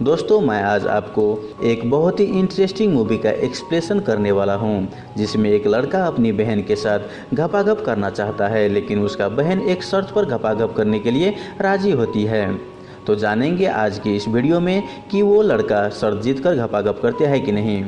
दोस्तों मैं आज आपको एक बहुत ही इंटरेस्टिंग मूवी का एक्सप्लेनेशन करने वाला हूँ, जिसमें एक लड़का अपनी बहन के साथ घपाघप करना चाहता है, लेकिन उसका बहन एक शर्त पर घपाघप करने के लिए राजी होती है। तो जानेंगे आज की इस वीडियो में कि वो लड़का शर्त जीतकर घपाघप करते हैं कि नहीं।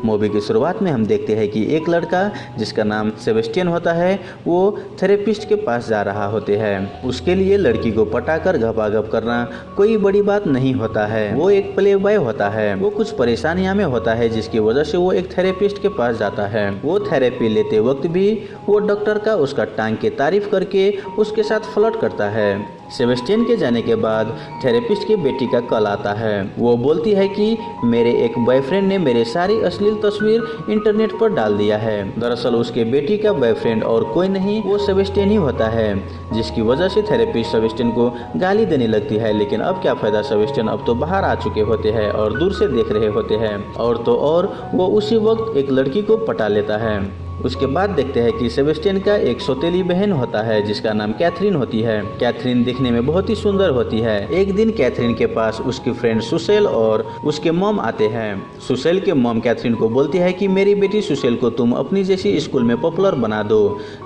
मूवी की शुरुआत में हम देखते हैं कि एक लड़का जिसका नाम सेबेस्टियन होता है वो थेरेपिस्ट के पास जा रहा होते हैं। उसके लिए लड़की को पटाकर घपाघप करना कोई बड़ी बात नहीं होता है। वो एक प्ले बॉय होता है। वो कुछ परेशानियां में होता है जिसकी वजह से वो एक थेरेपिस्ट के पास जाता है। वो थेरेपी लेते वक्त भी वो डॉक्टर का उसका टांग की तारीफ करके उसके साथ फ्लर्ट करता है। सेबेस्टियन के जाने के बाद थेरेपिस्ट की बेटी का कॉल आता है। वो बोलती है कि मेरे एक बॉयफ्रेंड ने मेरे सारी अश्लील तस्वीर इंटरनेट पर डाल दिया है। दरअसल उसके बेटी का बॉयफ्रेंड और कोई नहीं, वो सेबेस्टियन ही होता है, जिसकी वजह से थेरेपिस्ट सेबेस्टियन को गाली देने लगती है। लेकिन अब क्या फायदा, सेबेस्टियन अब तो बाहर आ चुके होते हैं और दूर से देख रहे होते हैं। और तो और वो उसी वक्त एक लड़की को पटा लेता है। उसके बाद देखते हैं कि सेबेस्टियन का एक सौतेली बहन होता है जिसका नाम कैथरीन होती है। कैथरीन दिखने में बहुत ही सुंदर होती है। एक दिन कैथरीन के पास उसकी फ्रेंड सुसेल और उसके मॉम आते हैं। सुसेल के मॉम कैथरीन को बोलती है कि मेरी बेटी सुसेल को तुम अपनी जैसी स्कूल में पॉपुलर बना दो।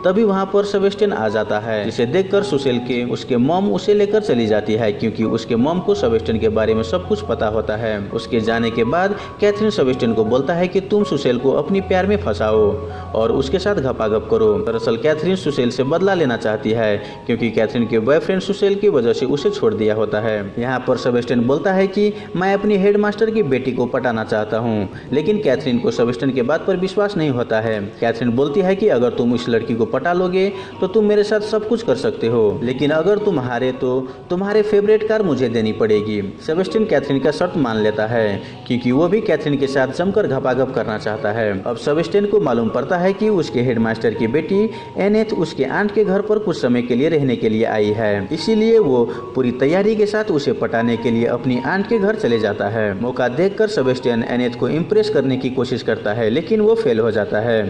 तभी वहाँ पर सेबेस्टियन आ जाता है, जिसे देखकर सुसेल के उसके मॉम उसे लेकर चली जाती है, क्योंकि उसके मॉम को सेबेस्टियन के बारे में सब कुछ पता होता है। उसके जाने के बाद कैथरीन सेबेस्टियन को बोलता है कि तुम सुसेल को अपनी प्यार में फंसाओ और उसके साथ घपाघप करो। दरअसल कैथरीन सुसेल से बदला लेना चाहती है, क्योंकि कैथरीन के बॉयफ्रेंड सुसेल की वजह से उसे छोड़ दिया होता है। यहाँ पर सेबेस्टियन बोलता है कि मैं अपनी हेडमास्टर की बेटी को पटाना चाहता हूँ, लेकिन कैथरीन को सेबेस्टियन के बात पर विश्वास नहीं होता है। कैथरीन बोलती है कि अगर तुम इस लड़की को पटा लोगे तो तुम मेरे साथ सब कुछ कर सकते हो, लेकिन अगर तुम हारे तो तुम्हारे फेवरेट कार मुझे देनी पड़ेगी। सेबेस्टियन कैथरीन का शर्त मान लेता है, क्योंकि वो भी कैथरीन के साथ जमकर घपाघप करना चाहता है। अब सेबेस्टियन को मालूम पड़ता है कि उसके हेडमास्टर की बेटी एनेथ उसके आंट के घर पर कुछ समय के लिए रहने के लिए आई है, इसीलिए वो पूरी तैयारी के साथ उसे पटाने के लिए अपनी आंट के घर चले जाता है। मौका देखकर सेबेस्टियन एनेथ को इम्प्रेस करने की कोशिश करता है, लेकिन वो फेल हो जाता है,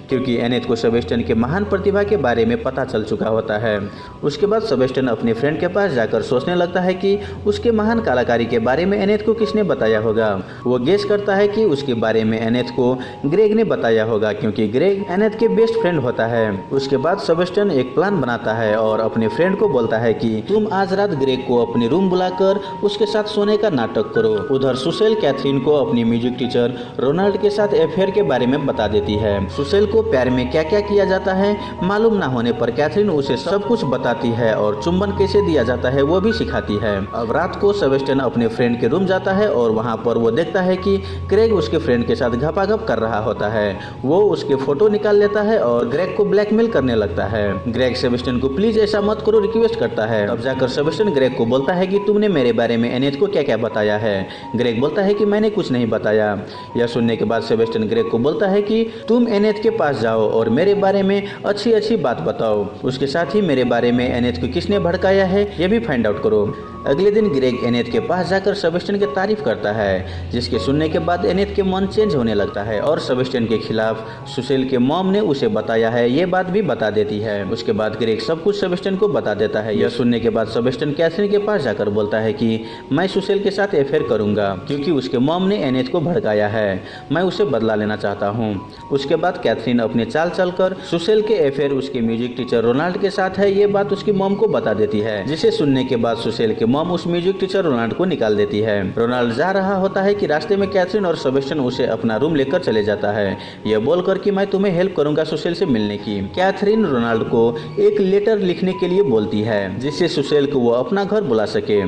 क्योंकि एनेथ को सेबेस्टियन के महान प्रतिभा के बारे में पता चल चुका होता है। उसके बाद सेबेस्टियन अपने फ्रेंड के पास जाकर सोचने लगता है कि उसके महान कलाकारी के बारे में एनेथ को किसने बताया होगा। वो गेस करता है कि उसके बारे में एनेथ को ग्रेग ने बताया होगा, क्योंकि ग्रेग एनेथ के बेस्ट फ्रेंड होता है। उसके बाद सेबेस्टियन एक प्लान बनाता है और अपने फ्रेंड को बोलता है कि तुम आज रात ग्रेग को अपने रूम बुलाकर उसके साथ सोने का नाटक करो। उधर सुसेल कैथरीन को अपनी म्यूजिक टीचर रोनाल्ड के साथ अफेयर के बारे में बता देती है। सुसेल को प्यार में क्या क्या किया जाता है मालूम ना होने पर कैथरीन उसे सब कुछ बताती है और चुंबन कैसे दिया जाता है वो भी सिखाती है। अब रात को सेबेस्टियन अपने फ्रेंड के रूम जाता है और वहाँ पर वो देखता है कि ग्रेग उसके फ्रेंड के साथ घपाघप कर रहा होता है। वो उसके फोटो निकाल लेता है और ग्रेग को ब्लैकमेल करने लगता है। ग्रेग सेबेस्टियन को प्लीज ऐसा मत करो रिक्वेस्ट करता है। अब जाकर सेबेस्टियन ग्रेग को बोलता है कि तुमने मेरे बारे में एनेथ को क्या क्या बताया है। ग्रेग बोलता है कि मैंने कुछ नहीं बताया। यह सुनने के बाद सेबेस्टियन ग्रेग को बोलता है कि तुम एनेथ के पास जाओ और मेरे बारे में अच्छी अच्छी बात बताओ। उसके साथ ही मेरे बारे में एनेथ को किसने भड़काया है ये भी फाइंड आउट करो। अगले दिन ग्रेग एनेथ के पास जाकर सेबेस्टियन की तारीफ करता है, जिसके सुनने के बाद एनेथ के मन चेंज होने लगता है और सेबेस्टियन के खिलाफ सुसेल के मॉम ने उसे बताया है ये बात भी बता देती है। उसके बाद ग्रेग सब कुछ सेबेस्टियन को बता देता है। यह सुनने के बाद सेबेस्टियन कैथरीन के पास जाकर बोलता है कि मैं सुसेल के साथ अफेयर करूंगा, क्योंकि उसके मॉम ने एनेथ को भड़काया है। मैं उसे बदला लेना चाहता हूँ। उसके बाद कैथरीन अपने चाल चलकर सुसेल के अफेयर उसके म्यूजिक टीचर रोनाल्ड के साथ है ये बात उसकी मॉम को बता देती है, जिसे सुनने के बाद सुसेल के मॉम उस म्यूजिक टीचर रोनाल्ड को निकाल देती है। रोनाल्ड जा रहा होता है कि रास्ते में कैथरीन और सेबेस्टियन उसे अपना रूम लेकर चले जाता है, यह बोलकर कि मैं तुम्हें हेल्प करूंगा सुसेल से मिलने की। कैथरीन रोनाल्ड को एक लेटर लिखने के लिए बोलती है, जिससे सुसेल को वो अपना घर बुला सके।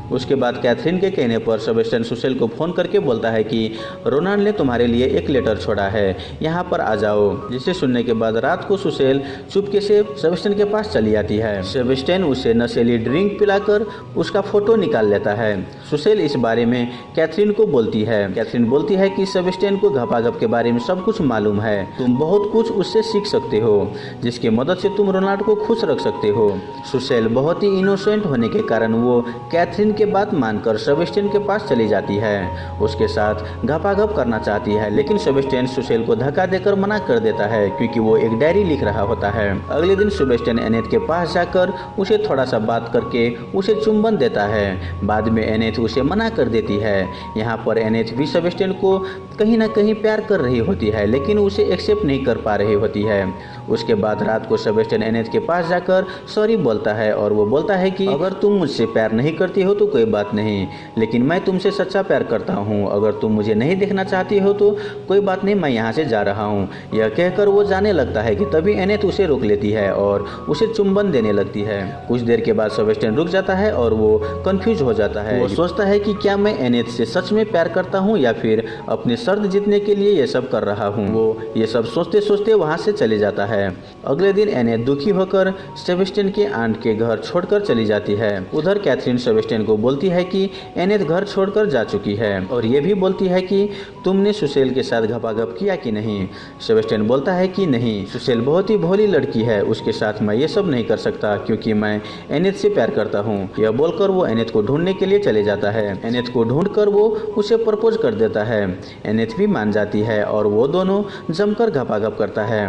उसके बाद कैथरीन के कहने पर सेबेस्टियन सुसेल को फोन करके बोलता है कि रोनाल्ड ने तुम्हारे लिए एक लेटर छोड़ा है, यहाँ पर आ जाओ। जिसे सुनने के बाद रात को सुसेल चुपके से सेबेस्टियन के पास चली आती है। सेबेस्टियन उसे नशीली ड्रिंक पिलाकर उसका फोटो निकाल लेता है। सुसेल इस बारे में कैथरीन को बोलती है। कैथरीन बोलती है कि सेबेस्टियन को घपाघप के बारे में सब कुछ मालूम है, तुम बहुत कुछ उससे सीख सकते हो, जिसकी मदद से तुम रोनाल्ड को खुश रख सकते हो। सुसेल बहुत ही इनोसेंट होने के कारण वो कैथरीन के बात मानकर सेबेस्टियन के पास चली जाती है। उसके साथ घपाघप करना चाहती है, लेकिन सेबेस्टियन सुसेल को धक्का देकर मना कर देता है क्योंकि वो एक डायरी लिख रहा होता है। अगले दिन सेबेस्टियन एनेथ के पास जाकर उसे थोड़ा सा बात करके उसे चुंबन देता है। बाद में एनेथ उसे मना कर देती है। यहाँ पर एनेथ भी सेबेस्टियन को कहीं ना कहीं प्यार कर रही होती है, लेकिन उसे एक्सेप्ट नहीं कर पा रही होती है। उसके बाद रात को सेबेस्टियन एनेथ के पास जाकर सॉरी बोलता है और वो बोलता है कि अगर तुम मुझसे प्यार नहीं करती हो तो कोई बात नहीं, लेकिन मैं तुमसे सच्चा प्यार करता हूँ। अगर तुम मुझे नहीं देखना चाहती हो तो कोई बात नहीं, मैं यहाँ से जा रहा हूँ। यह कहकर वो जाने लगता है कि तभी एनेथ उसे रोक लेती है और उसे चुंबन देने लगती है। कुछ देर के बाद सेबेस्टियन रुक जाता है और वो कंफ्यूज हो जाता है। वो सोचता है कि क्या मैं एनेथ से सच में प्यार करता हूँ या फिर अपनी शर्त जीतने के लिए ये सब कर रहा हूँ। वो ये सब सोचते सोचते वहाँ से चले जाता है। अगले दिन एनेथ दुखी होकर सेबेस्टियन के आंट के घर छोड़कर चली जाती है। उधर कैथरीन सेबेस्टियन को बोलती है कि एनेथ घर छोड़कर जा चुकी है और ये भी बोलती है कि तुमने सुसेल के साथ घपाघप किया कि नहीं। सेबेस्टियन बोलता है कि नहीं, सुसेल बहुत ही भोली लड़की है, उसके साथ मैं ये सब नहीं कर सकता क्योंकि मैं एनेथ से प्यार करता हूँ। यह बोलकर वो एनेथ को ढूंढने के लिए चले जाता है। एनेथ को ढूंढकर वो उसे प्रपोज कर देता है। एनेथ भी मान जाती है और वो दोनों जमकर घपाघप करता है।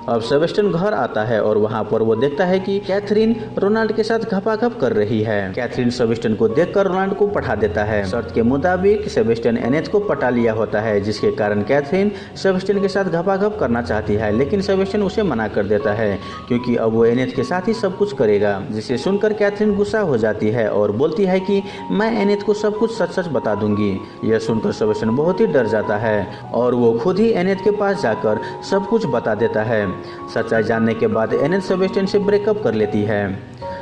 अब सेबेस्टियन घर आता है और वहाँ पर वो देखता है कि कैथरीन रोनाल्ड के साथ घपाघप कर रही है। कैथरीन सेबेस्टियन को देखकर रोनाल्ड को पटा देता है। शर्त के मुताबिक सेबेस्टियन एनेथ को पटा लिया होता है, जिसके कारण कैथरीन सेबेस्टियन के साथ घपाघप करना चाहती है, लेकिन सेबेस्टियन उसे मना कर देता है क्योंकि अब वो एनेथ के साथ ही सब कुछ करेगा। जिसे सुनकर कैथरीन गुस्सा हो जाती है और बोलती है कि मैं एनेथ को सब कुछ सच सच बता दूंगी। यह सुनकर सेबेस्टियन बहुत ही डर जाता है और वो खुद ही एनेथ के पास जाकर सब कुछ बता देता है। सच्चाई जानने के बाद एनेथ सेबेस्टियन से ब्रेकअप कर लेती है।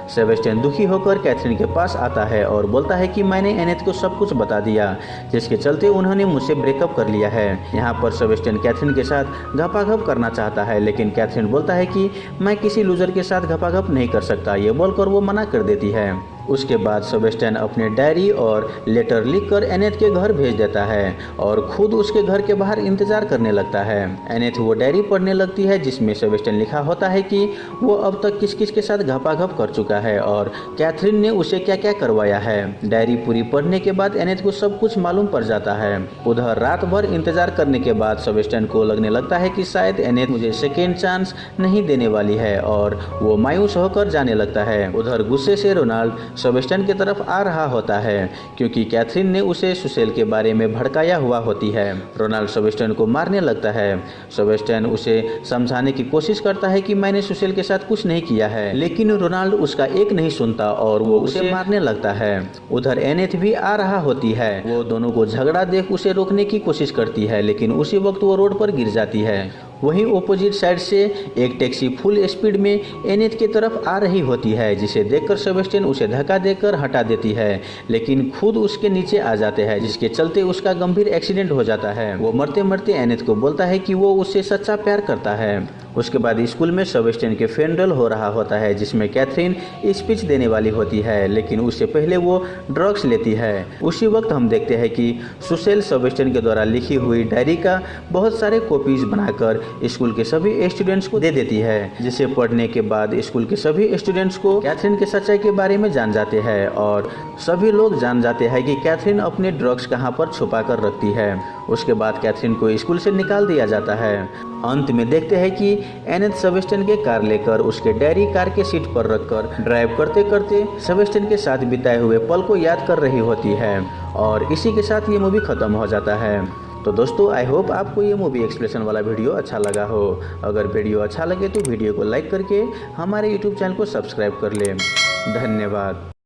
सेबेस्टियन दुखी होकर कैथरीन के पास आता है और बोलता है कि मैंने एनेथ को सब कुछ बता दिया, जिसके चलते उन्होंने मुझसे ब्रेकअप कर लिया है। यहाँ पर सेबेस्टियन कैथरीन के साथ घपाघप करना चाहता है, लेकिन कैथरीन बोलता है कि मैं किसी लूजर के साथ घपाघप नहीं कर सकता। ये बोलकर वो मना कर देती है। उसके बाद सेबेस्टियन अपने डायरी और लेटर लिखकर एनेथ के घर भेज देता है और खुद उसके घर के बाहर इंतजार करने लगता है। एनेथ वो डायरी पढ़ने लगती है जिसमें सेबेस्टियन लिखा होता है कि वो अब तक किस किस के साथ घपाघप कर चुका है और कैथरीन ने उसे क्या क्या करवाया है। डायरी पूरी पढ़ने के बाद एनेथ को सब कुछ मालूम पड़ जाता है। उधर रात भर इंतजार करने के बाद सेबेस्टियन को लगने लगता है कि शायद एनेथ मुझे सेकेंड चांस नहीं देने वाली है और वो मायूस होकर जाने लगता है। उधर गुस्से से रोनाल्ड सेबेस्टियन की तरफ आ रहा होता है क्योंकि कैथरीन ने उसे सुसेल के बारे में भड़काया हुआ होती है। रोनाल्ड सेबेस्टियन को मारने लगता है। सेबेस्टियन उसे समझाने की कोशिश करता है कि मैंने सुसेल के साथ कुछ नहीं किया है, लेकिन रोनाल्ड उसका एक नहीं सुनता और वो उसे मारने लगता है। उधर एनेथ भी आ रहा होती है। वो दोनों को झगड़ा देख उसे रोकने की कोशिश करती है, लेकिन उसी वक्त वो रोड पर गिर जाती है। वहीं ऑपोजिट साइड से एक टैक्सी फुल स्पीड में एनेथ की तरफ आ रही होती है, जिसे देखकर सेबेस्टियन उसे धक्का देकर हटा देती है, लेकिन खुद उसके नीचे आ जाते हैं, जिसके चलते उसका गंभीर एक्सीडेंट हो जाता है। वो मरते मरते एनेथ को बोलता है कि वो उससे सच्चा प्यार करता है। उसके बाद स्कूल में सेबेस्टियन के फ्यूनरल हो रहा होता है, जिसमें कैथरीन स्पीच देने वाली होती है, लेकिन उससे पहले वो ड्रग्स लेती है। उसी वक्त हम देखते हैं कि सुसेल सेबेस्टियन के द्वारा लिखी हुई डायरी का बहुत सारे कॉपीज बनाकर स्कूल के सभी स्टूडेंट्स को दे देती है, जिसे पढ़ने के बाद स्कूल के सभी स्टूडेंट्स को कैथरीन के सच्चाई के बारे में जान जाते हैं और सभी लोग जान जाते हैं कि कैथरीन अपने ड्रग्स कहाँ पर छुपा कर रखती है। उसके बाद कैथरीन को स्कूल से निकाल दिया जाता है। अंत में देखते हैं कि एनेथ सेबेस्टियन के कार लेकर उसके डायरी कार के सीट पर रखकर ड्राइव करते करते सेबेस्टियन के साथ बिताए हुए पल को याद कर रही होती है और इसी के साथ ये मूवी खत्म हो जाता है। तो दोस्तों, आई होप आपको ये मूवी एक्सप्लेनेशन वाला वीडियो अच्छा लगा हो। अगर वीडियो अच्छा लगे तो वीडियो को लाइक करके हमारे यूट्यूब चैनल को सब्सक्राइब कर लें। धन्यवाद।